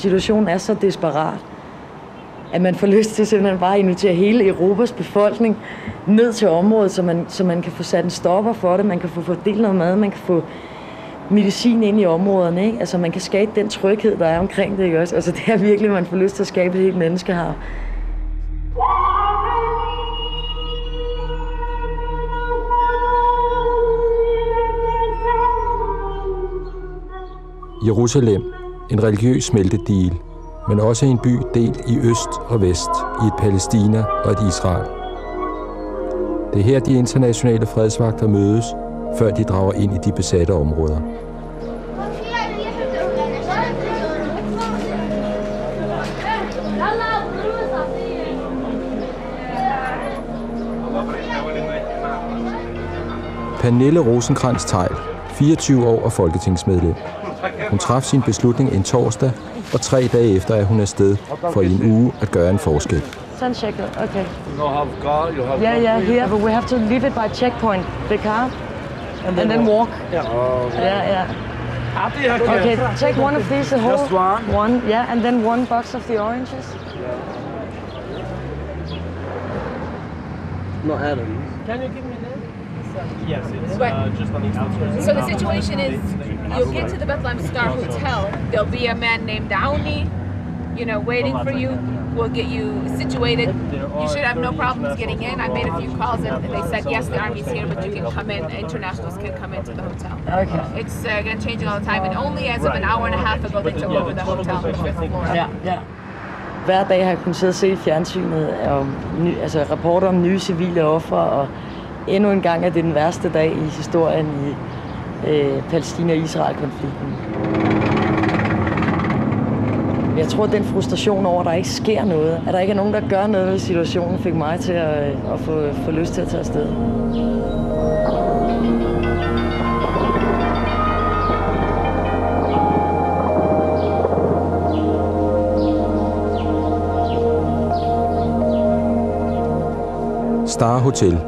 situationen er så desperat, at man får lyst til simpelthen bare at invitere hele Europas befolkning ned til området, så man kan få sat en stopper for det, man kan få fordelt noget mad, man kan få medicin ind i områderne, ikke? Altså man kan skabe den tryghed, der er omkring det, ikke også? Altså det er virkelig, man får lyst til at skabe et helt menneskehav. Jerusalem, en religiøs smeltedigel, men også en by delt i øst og vest, i et Palæstina og et Israel. Det er her, de internationale fredsvagter mødes, før de drager ind i de besatte områder. Pernille Rosenkrantz-Theil, 24 år og folketingsmedlem. Hun traf sin beslutning en torsdag, og 3 dage efter er hun afsted for i en uge at gøre en forskel. Sådan check it, okay. Yeah, here, but we have to leave it by checkpoint, the car, and then walk. Yeah. Okay, take one of these, the whole just one, yeah, and then one box of the oranges. No, Adam. Can you give me that? Yes, it's just on the outskirts. So the situation is, you'll get to the Bethlehem Star Hotel. There'll be a man named Downey, waiting for you. We'll get you situated. You should have no problems getting in. I made a few calls and they said, yes, the Army's here, but you can come in. Internationals can come into the hotel. Okay. It's going to change all the time. And only as of an hour and a half ago, they took over the hotel on the 5th floor. Ja. Hver dag har jeg kunnet sidde og se i fjernsynet, rapporter om nye civile ofre, og endnu en gang er det den værste dag i historien i Palæstina-Israel-konflikten. Jeg tror, at den frustration over, at der ikke sker noget, at der ikke er nogen, der gør noget ved situationen, fik mig til at få lyst til at tage afsted. Star Hotel,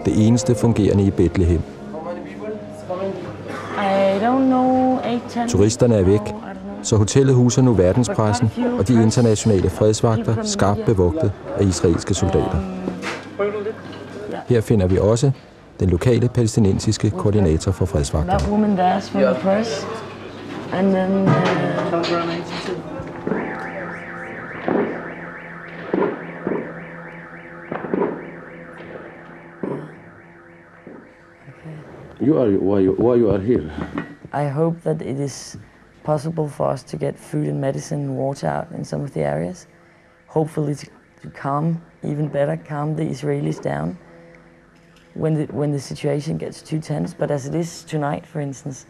det eneste fungerende i Bethlehem. Turisterne er væk, så hotellet huser nu verdenspressen og de internationale fredsvagter skarpt bevogtet af israelske soldater. Her finder vi også den lokale palæstinensiske koordinator for fredsvagter. Why you are here? I hope that it is possible for us to get food and medicine and water out in some of the areas. Hopefully to calm the Israelis down when the situation gets too tense. But as it is tonight, for instance,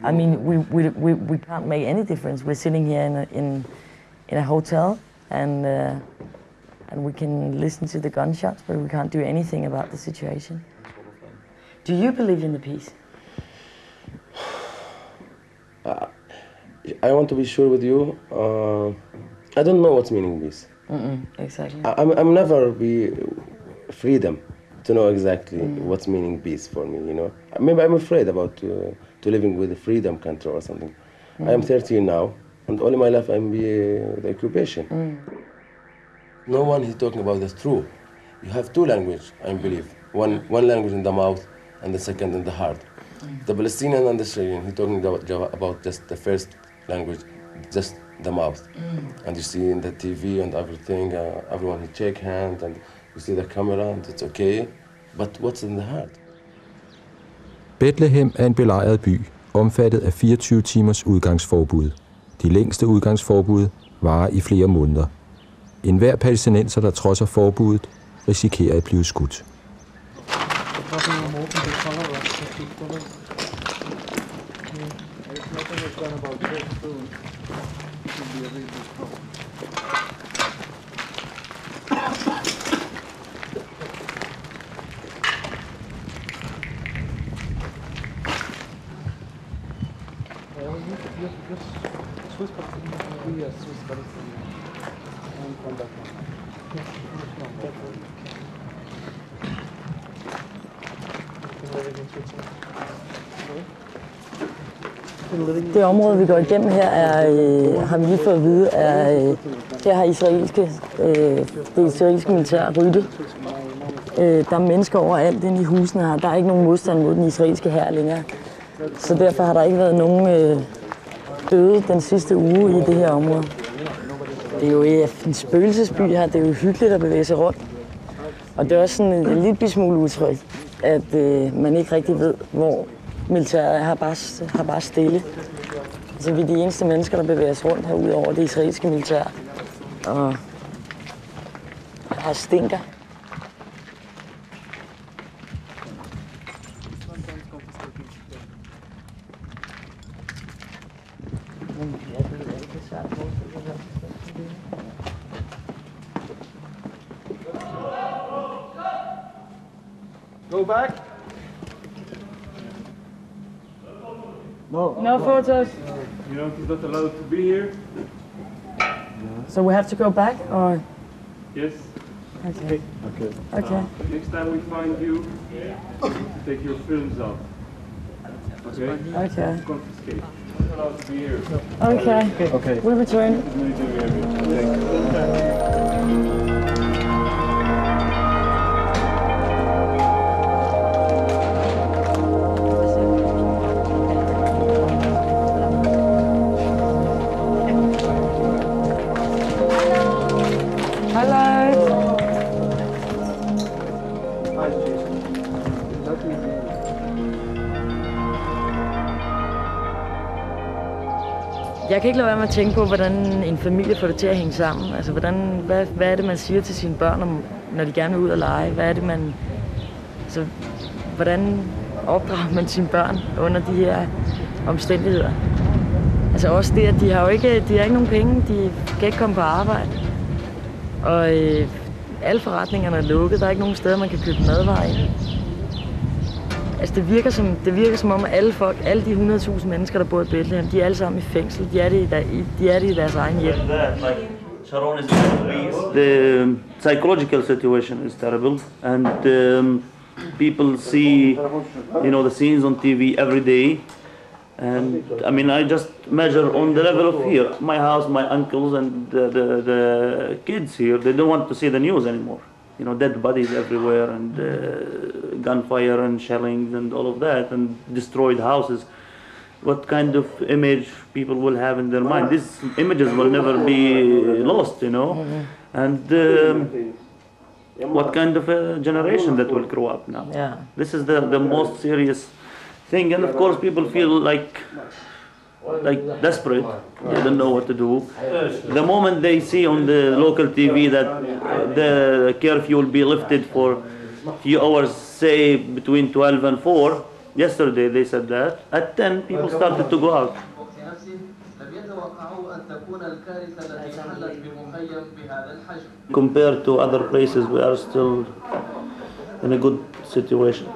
I mean, we can't make any difference. We're sitting here in a hotel and we can listen to the gunshots, but we can't do anything about the situation. Do you believe in the peace? I want to be sure with you. I don't know what's meaning peace. Exactly. I'm never be freedom to know exactly what's meaning peace for me. Maybe I'm afraid about to living with a freedom country or something. I am 13 now, and all my life I'm the occupation. No one is talking about the truth. You have 2 languages, I believe. One language in the mouth, and the second in the heart. The Palestinian and the Syrian, he's talking about just the first language, just the mouth. And you see in the TV and everything, everyone he shake hands and you see the camera and it's okay. But what's in the heart? Bethlehem er en belejret by, omfattet af 24 timers udgangsforbud. De længste udgangsforbud varer i flere måneder. Enhver palæstinenser, der trodser forbuddet, risikerer at blive skudt. Det område, vi går igennem her, har vi lige fået at vide, her har det israelske militær ryddet. Der er mennesker overalt inde i husene her. Der er ikke nogen modstand mod den israelske hær længere. Så derfor har der ikke været nogen døde den sidste uge i det her område. Det er jo en spøgelsesby her. Det er jo hyggeligt at bevæge sig rundt. Og det er også sådan en lille smule udtryk, at man ikke rigtig ved, hvor militæret har bare stille. Så vi er de eneste mennesker, der bevæger sig rundt her ud over det israelske militær. Og her stinker. Go back. No photos. You know, he's not allowed to be here. So we have to go back, or? Yes. Okay. Okay. Next time we find you, take your films out. Okay? Okay. Confiscate. You're not allowed to be here. Okay. We'll return. Jeg kan ikke lade være med at tænke på, hvordan en familie får det til at hænge sammen. Altså, hvad er det, man siger til sine børn, når de gerne vil ud og lege? Hvordan opdrager man sine børn under de her omstændigheder? Altså også det, at de har ikke nogen penge, de kan ikke komme på arbejde. Og alle forretningerne er lukket, der er ikke nogen steder, man kan købe madvarer ind. Altså det virker som om, at alle de 100.000 mennesker, der bor i Bethlehem, de er alle sammen i fængsel. De er det i deres egen hjem. The psychological situation is terrible, and people see, the scenes on TV every day. And I mean, I just measure on the level of fear. My house, my uncles, and the kids here, they don't want to see the news anymore. Dead bodies everywhere, and gunfire and shellings and all of that, and destroyed houses. What kind of image people will have in their mind? These images will never be lost, And what kind of a generation that will grow up now? Yeah. This is the most serious thing, and of course people feel like desperate. They don't know what to do. The moment they see on the local TV that the curfew will be lifted for a few hours, say between 12 and 4, yesterday they said that, at 10 people started to go out. Compared to other places, we are still in a good situation.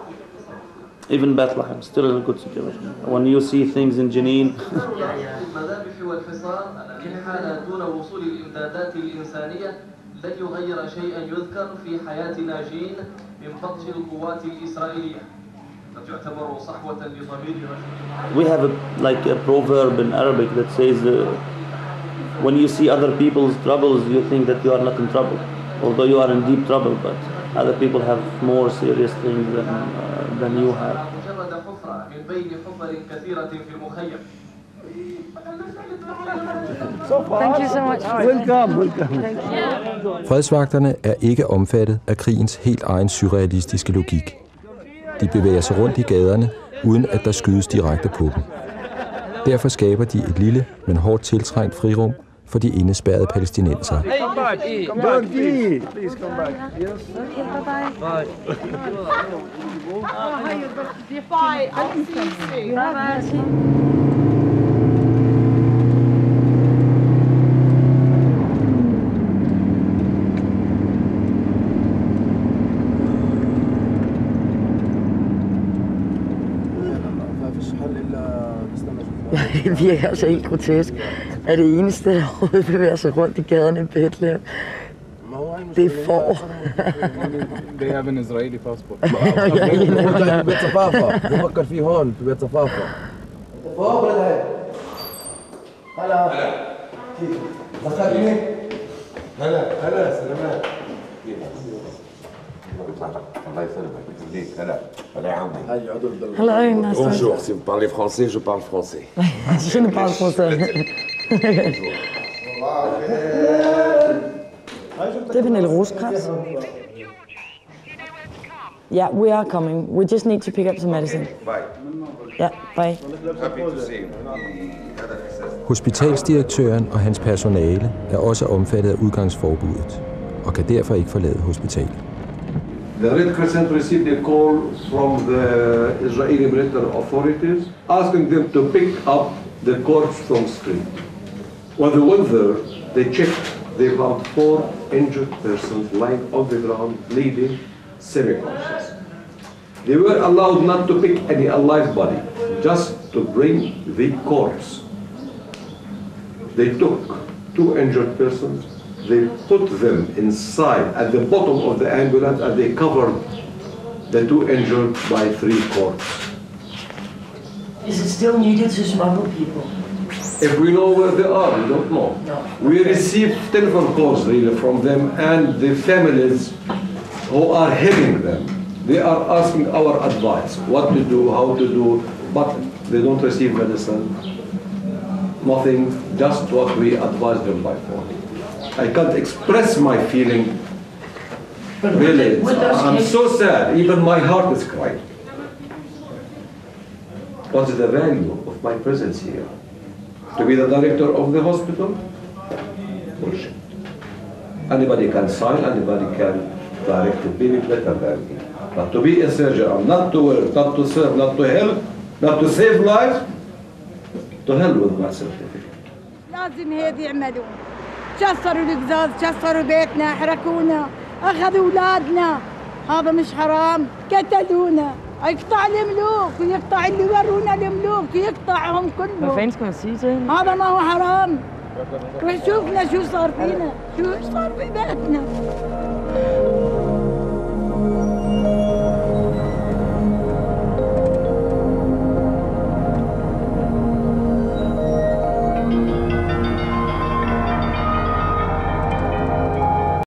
Even Bethlehem, still in a good situation. When you see things in Jenin. المذابح والحصار الذي حال دون وصول الإمدادات الإنسانية لن يغير شيئا يذكر في حياة ناجين من بطش القوات الإسرائيلية. قد يعتبر صحوة لضمير رجل. We have a proverb in Arabic that says, when you see other people's troubles, you think that you are not in trouble, although you are in deep trouble, but other people have more serious things than you have. مجرد حفرة من بين حفر كثيرة في المخيم. Thank you so much. Welcome. Fredsvagterne er ikke omfattet af krigens helt egen surrealistiske logik. De bevæger sig rundt i gaderne, uden at der skydes direkte på dem. Derfor skaber de et lille, men hårdt tiltrængt frirum for de indespærrede palæstinensere. Hey, come back. Please come back. Yes. Okay, bye-bye. Bye. Bye. I will see you soon. Bye-bye. Det virker altså helt grotesk, at det eneste, der overhovedet bevæger sig rundt i gaderne i Bethlehem, det er får. They have an Israeli passport. في بيت صفافة بفكر فيه هون في بيت صفافة فوق ولا تحت؟ هلا كيف؟ ذكرتني؟ هلا سلامات الله يسلمك يخليك هلا يعاونك. Hello, nice to meet you. Bonjour, si vous parlez français, je parle français. Je ne parle français. Det er Pernille Rosenkrantz. Yeah, we are coming. We just need to pick up some medicine. Bye. Yeah, bye. Happy to see you. Hospitalsdirektøren og hans personale er også omfattet af udgangsforbuddet og kan derfor ikke forlade hospitalet. The Red Crescent received a call from the Israeli military authorities asking them to pick up the corpse from the street. When they went there, they checked. They found 4 injured persons lying on the ground, bleeding, semi-conscious. They were allowed not to pick any alive body, just to bring the corpse. They took 2 injured persons. They put them inside at the bottom of the ambulance and they covered the 2 injured by 3 corpses. Is it still needed to smuggle people? If we know where they are, we don't know. No. We received telephone calls really from them and the families who are helping them. They are asking our advice, what to do, how to do, but they don't receive medicine, nothing, just what we advise them by phone. I can't express my feeling. Really, I'm so sad. Even my heart is crying. What's the value of my presence here? To be the director of the hospital? Bullshit. Anybody can sign, anybody can direct the baby better than me. But to be a surgeon, I'm not to work, not to serve, not to help, not to save lives, to hell with my certificate. لازم هيك يعملوا. كسروا القزاز، كسروا بيتنا، حركونا، أخذوا أولادنا. هذا مش حرام، قتلونا. يقطع الملوك ويقطع اللي ورونا الملوك ويقطعهم كلهم. Hvad fanden skal man sige til hende? هذا ما هو حرام. وشوفنا شو صار فينا، شو صار في بيتنا.